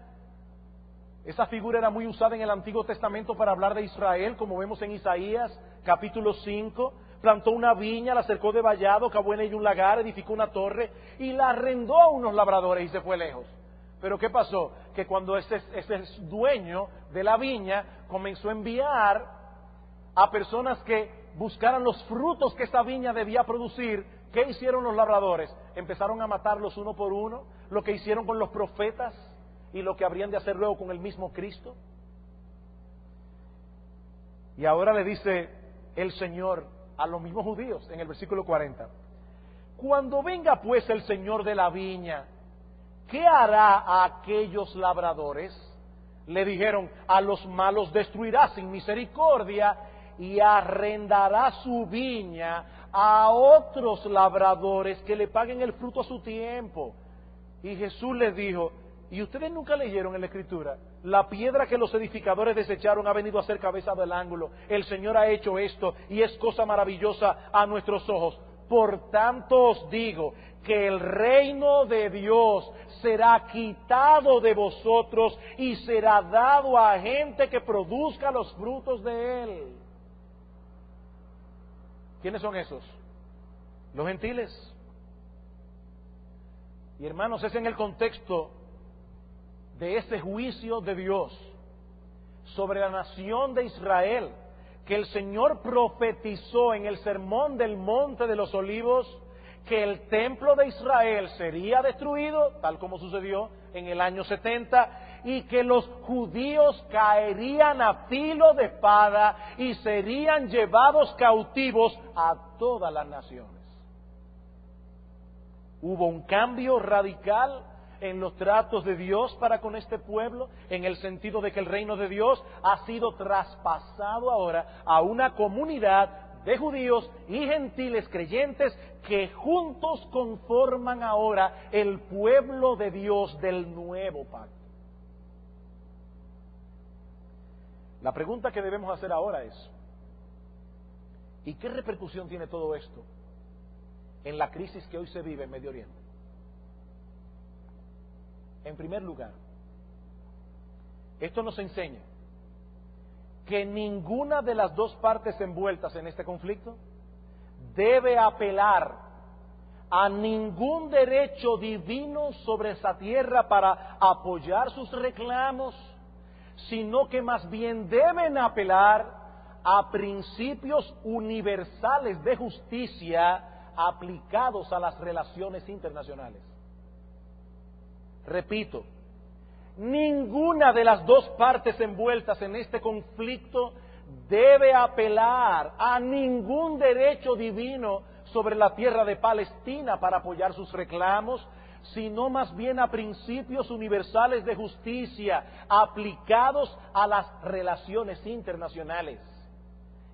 Esa figura era muy usada en el Antiguo Testamento para hablar de Israel, como vemos en Isaías capítulo 5. Plantó una viña, la cercó de vallado, cavó en ella un lagar, edificó una torre y la arrendó a unos labradores y se fue lejos. Pero ¿qué pasó? Que cuando ese dueño de la viña comenzó a enviar a personas que buscaran los frutos que esa viña debía producir, ¿qué hicieron los labradores? Empezaron a matarlos uno por uno, lo que hicieron con los profetas y lo que habrían de hacer luego con el mismo Cristo. Y ahora le dice el Señor a los mismos judíos en el versículo 40, cuando venga pues el Señor de la viña, ¿qué hará a aquellos labradores? Le dijeron, a los malos destruirá sin misericordia y arrendará su viña a otros labradores que le paguen el fruto a su tiempo. Y Jesús les dijo, ¿y ustedes nunca leyeron en la Escritura? La piedra que los edificadores desecharon ha venido a ser cabeza del ángulo. El Señor ha hecho esto y es cosa maravillosa a nuestros ojos. Por tanto os digo que el reino de Dios será quitado de vosotros y será dado a gente que produzca los frutos de él. ¿Quiénes son esos? Los gentiles. Y hermanos, es en el contexto de ese juicio de Dios sobre la nación de Israel que el Señor profetizó en el sermón del Monte de los Olivos que el templo de Israel sería destruido, tal como sucedió en el año 70, y que los judíos caerían a filo de espada y serían llevados cautivos a todas las naciones. Hubo un cambio radical en los tratos de Dios para con este pueblo, en el sentido de que el reino de Dios ha sido traspasado ahora a una comunidad de judíos y gentiles creyentes que juntos conforman ahora el pueblo de Dios del nuevo pacto. La pregunta que debemos hacer ahora es, ¿y qué repercusión tiene todo esto en la crisis que hoy se vive en Medio Oriente? En primer lugar, esto nos enseña que ninguna de las dos partes envueltas en este conflicto debe apelar a ningún derecho divino sobre esa tierra para apoyar sus reclamos, sino que más bien deben apelar a principios universales de justicia aplicados a las relaciones internacionales. Repito, ninguna de las dos partes envueltas en este conflicto debe apelar a ningún derecho divino sobre la tierra de Palestina para apoyar sus reclamos, sino más bien a principios universales de justicia aplicados a las relaciones internacionales.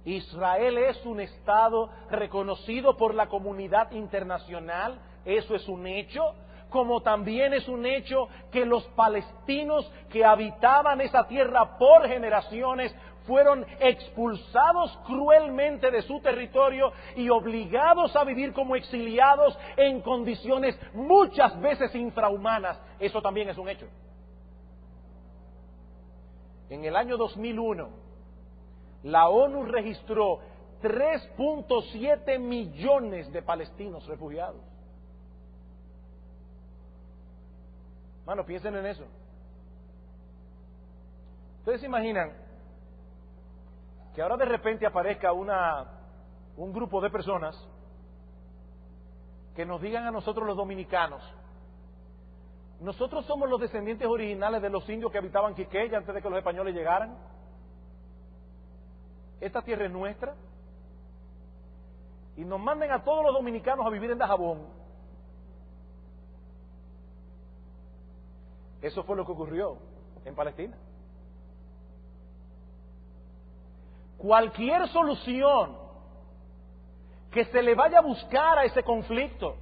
Israel es un Estado reconocido por la comunidad internacional, eso es un hecho, como también es un hecho que los palestinos que habitaban esa tierra por generaciones fueron expulsados cruelmente de su territorio y obligados a vivir como exiliados en condiciones muchas veces infrahumanas. Eso también es un hecho. En el año 2001, la ONU registró 3.7 millones de palestinos refugiados. Mano, piensen en eso. ¿Ustedes se imaginan que ahora de repente aparezca un grupo de personas que nos digan a nosotros los dominicanos: nosotros somos los descendientes originales de los indios que habitaban Quiqueya antes de que los españoles llegaran? Esta tierra es nuestra. Y nos manden a todos los dominicanos a vivir en Dajabón. Eso fue lo que ocurrió en Palestina. Cualquier solución que se le vaya a buscar a ese conflicto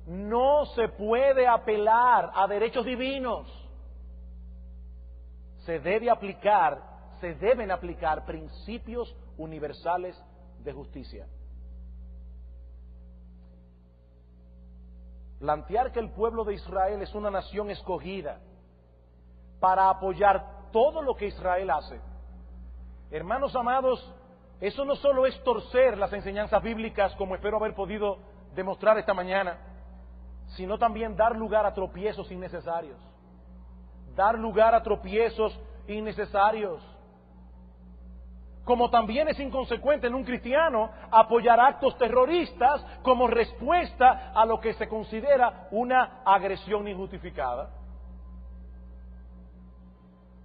no se puede apelar a derechos divinos. Se deben aplicar principios universales de justicia. Plantear que el pueblo de Israel es una nación escogida para apoyar todo lo que Israel hace, hermanos amados, eso no solo es torcer las enseñanzas bíblicas, como espero haber podido demostrar esta mañana, sino también dar lugar a tropiezos innecesarios. Dar lugar a tropiezos innecesarios. Como también es inconsecuente en un cristiano apoyar actos terroristas como respuesta a lo que se considera una agresión injustificada.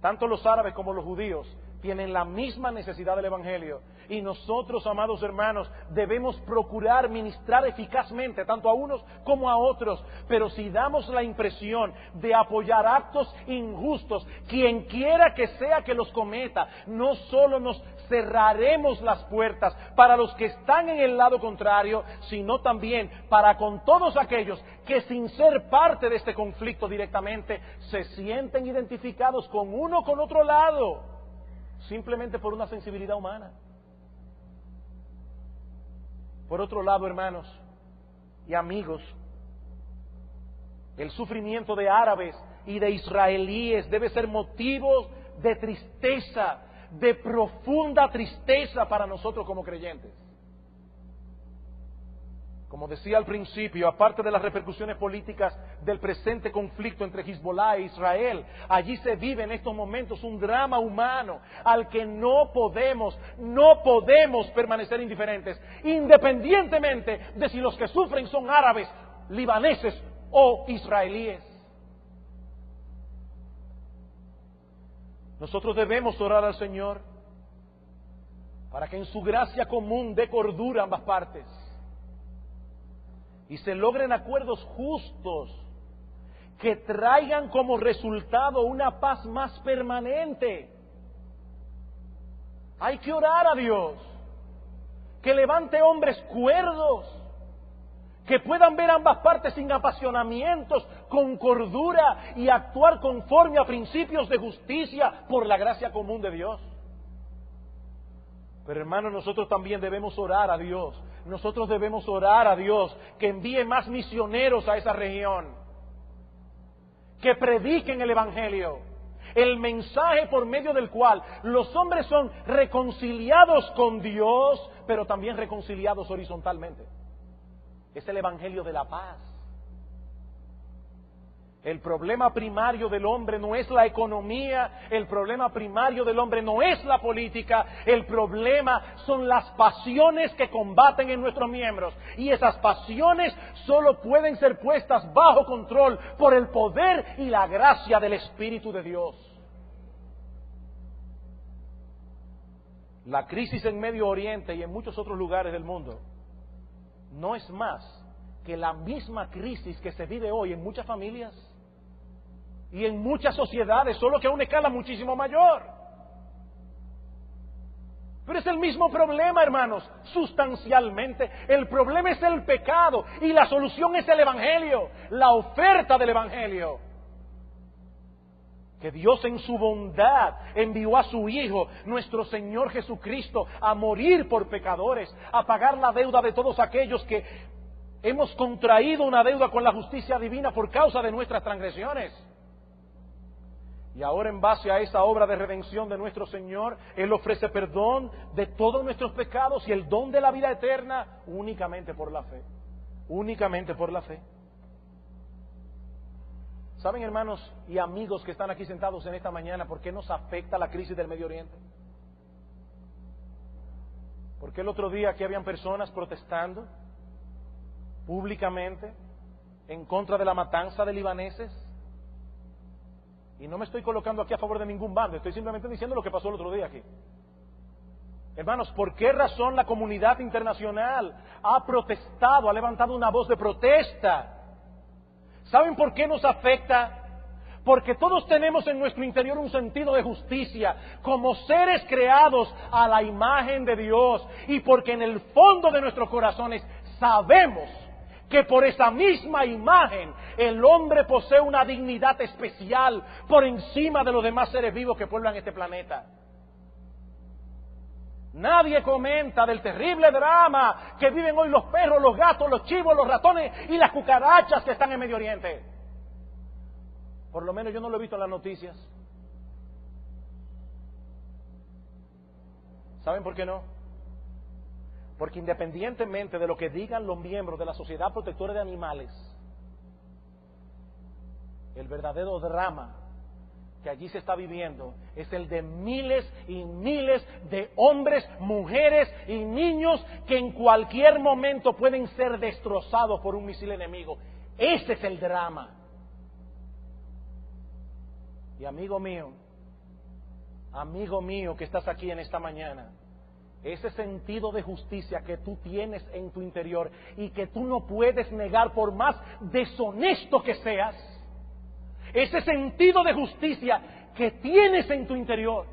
Tanto los árabes como los judíos tienen la misma necesidad del Evangelio, y nosotros, amados hermanos, debemos procurar ministrar eficazmente tanto a unos como a otros. Pero si damos la impresión de apoyar actos injustos, quien quiera que sea que los cometa, no solo nos cerraremos las puertas para los que están en el lado contrario, sino también para con todos aquellos que, sin ser parte de este conflicto directamente, se sienten identificados con uno o con otro lado, simplemente por una sensibilidad humana. Por otro lado, hermanos y amigos, el sufrimiento de árabes y de israelíes debe ser motivo de tristeza, de profunda tristeza para nosotros como creyentes. Como decía al principio, aparte de las repercusiones políticas del presente conflicto entre Hezbollah e Israel, allí se vive en estos momentos un drama humano al que no podemos permanecer indiferentes, independientemente de si los que sufren son árabes, libaneses o israelíes. Nosotros debemos orar al Señor para que en su gracia común dé cordura a ambas partes y se logren acuerdos justos que traigan como resultado una paz más permanente. Hay que orar a Dios, que levante hombres cuerdos, que puedan ver ambas partes sin apasionamientos, con cordura y actuar conforme a principios de justicia por la gracia común de Dios. Pero hermanos, nosotros también debemos orar a Dios. Nosotros debemos orar a Dios que envíe más misioneros a esa región, que prediquen el Evangelio, el mensaje por medio del cual los hombres son reconciliados con Dios, pero también reconciliados horizontalmente. Es el Evangelio de la paz. El problema primario del hombre no es la economía, el problema primario del hombre no es la política, el problema son las pasiones que combaten en nuestros miembros. Y esas pasiones solo pueden ser puestas bajo control por el poder y la gracia del Espíritu de Dios. La crisis en Medio Oriente y en muchos otros lugares del mundo no es más que la misma crisis que se vive hoy en muchas familias y en muchas sociedades, solo que a una escala muchísimo mayor. Pero es el mismo problema, hermanos, sustancialmente. El problema es el pecado y la solución es el Evangelio, la oferta del Evangelio. que Dios en su bondad envió a su Hijo, nuestro Señor Jesucristo, a morir por pecadores, a pagar la deuda de todos aquellos que hemos contraído una deuda con la justicia divina por causa de nuestras transgresiones. Y ahora, en base a esa obra de redención de nuestro Señor, Él ofrece perdón de todos nuestros pecados y el don de la vida eterna únicamente por la fe. Únicamente por la fe. ¿Saben, hermanos y amigos que están aquí sentados en esta mañana, por qué nos afecta la crisis del Medio Oriente? Porque el otro día aquí habían personas protestando públicamente en contra de la matanza de libaneses. Y no me estoy colocando aquí a favor de ningún bando, estoy simplemente diciendo lo que pasó el otro día aquí. Hermanos, ¿por qué razón la comunidad internacional ha protestado, ha levantado una voz de protesta? ¿Saben por qué nos afecta? Porque todos tenemos en nuestro interior un sentido de justicia, como seres creados a la imagen de Dios, y porque en el fondo de nuestros corazones sabemos que por esa misma imagen el hombre posee una dignidad especial por encima de los demás seres vivos que pueblan este planeta. Nadie comenta del terrible drama que viven hoy los perros, los gatos, los chivos, los ratones y las cucarachas que están en Medio Oriente. Por lo menos yo no lo he visto en las noticias. ¿Saben por qué no? Porque independientemente de lo que digan los miembros de la Sociedad Protectora de Animales, el verdadero drama que allí se está viviendo es el de miles y miles de hombres, mujeres y niños que en cualquier momento pueden ser destrozados por un misil enemigo. Ese es el drama. Y amigo mío que estás aquí en esta mañana, ese sentido de justicia que tú tienes en tu interior y que tú no puedes negar por más deshonesto que seas, ese sentido de justicia que tienes en tu interior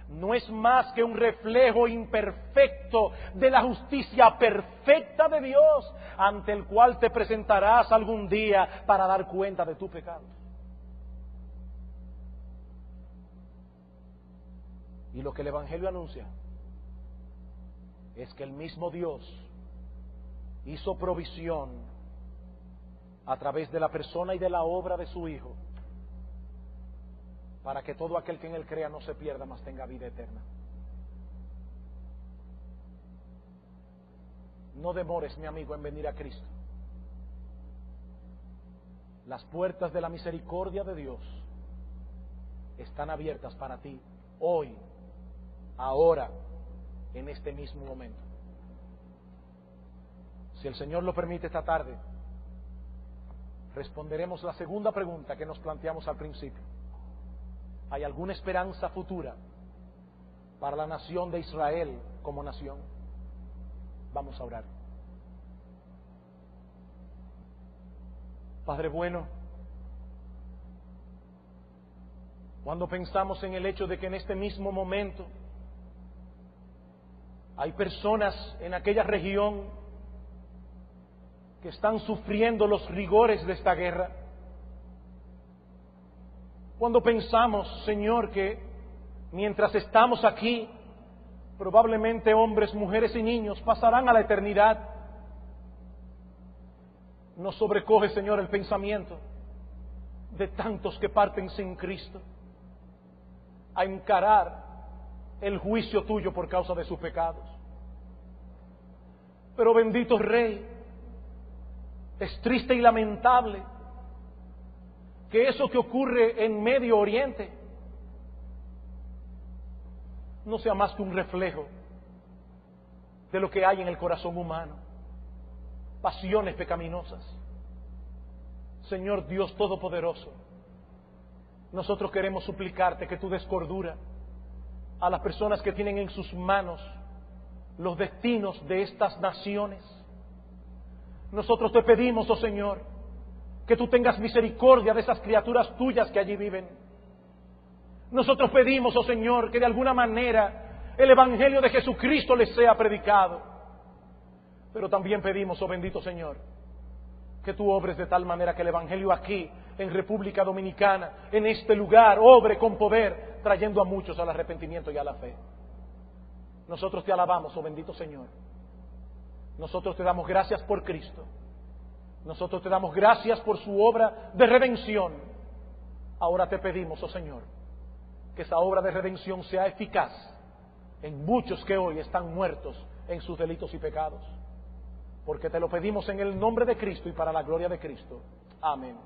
no es más que un reflejo imperfecto de la justicia perfecta de Dios, ante el cual te presentarás algún día para dar cuenta de tu pecado. Y lo que el Evangelio anuncia es que el mismo Dios hizo provisión a través de la persona y de la obra de su Hijo para que todo aquel que en Él crea no se pierda, mas tenga vida eterna. No demores, mi amigo, en venir a Cristo. Las puertas de la misericordia de Dios están abiertas para ti hoy, ahora, en este mismo momento. Si el Señor lo permite esta tarde, responderemos la segunda pregunta que nos planteamos al principio. ¿Hay alguna esperanza futura para la nación de Israel como nación? Vamos a orar. Padre bueno, cuando pensamos en el hecho de que en este mismo momento hay personas en aquella región que están sufriendo los rigores de esta guerra, cuando pensamos, Señor, que mientras estamos aquí, probablemente hombres, mujeres y niños pasarán a la eternidad, nos sobrecoge, Señor, el pensamiento de tantos que parten sin Cristo a encarar el juicio tuyo por causa de sus pecados. Pero bendito Rey, es triste y lamentable que eso que ocurre en Medio Oriente no sea más que un reflejo de lo que hay en el corazón humano, pasiones pecaminosas. Señor Dios Todopoderoso, nosotros queremos suplicarte que tú des cordura a las personas que tienen en sus manos los destinos de estas naciones. Nosotros te pedimos, oh Señor, que tú tengas misericordia de esas criaturas tuyas que allí viven. Nosotros pedimos, oh Señor, que de alguna manera el Evangelio de Jesucristo les sea predicado. Pero también pedimos, oh bendito Señor, Que tú obres de tal manera que el Evangelio aquí, en República Dominicana, en este lugar, obre con poder, trayendo a muchos al arrepentimiento y a la fe. Nosotros te alabamos, oh bendito Señor. Nosotros te damos gracias por Cristo. Nosotros te damos gracias por su obra de redención. Ahora te pedimos, oh Señor, que esa obra de redención sea eficaz en muchos que hoy están muertos en sus delitos y pecados. Porque te lo pedimos en el nombre de Cristo y para la gloria de Cristo. Amén.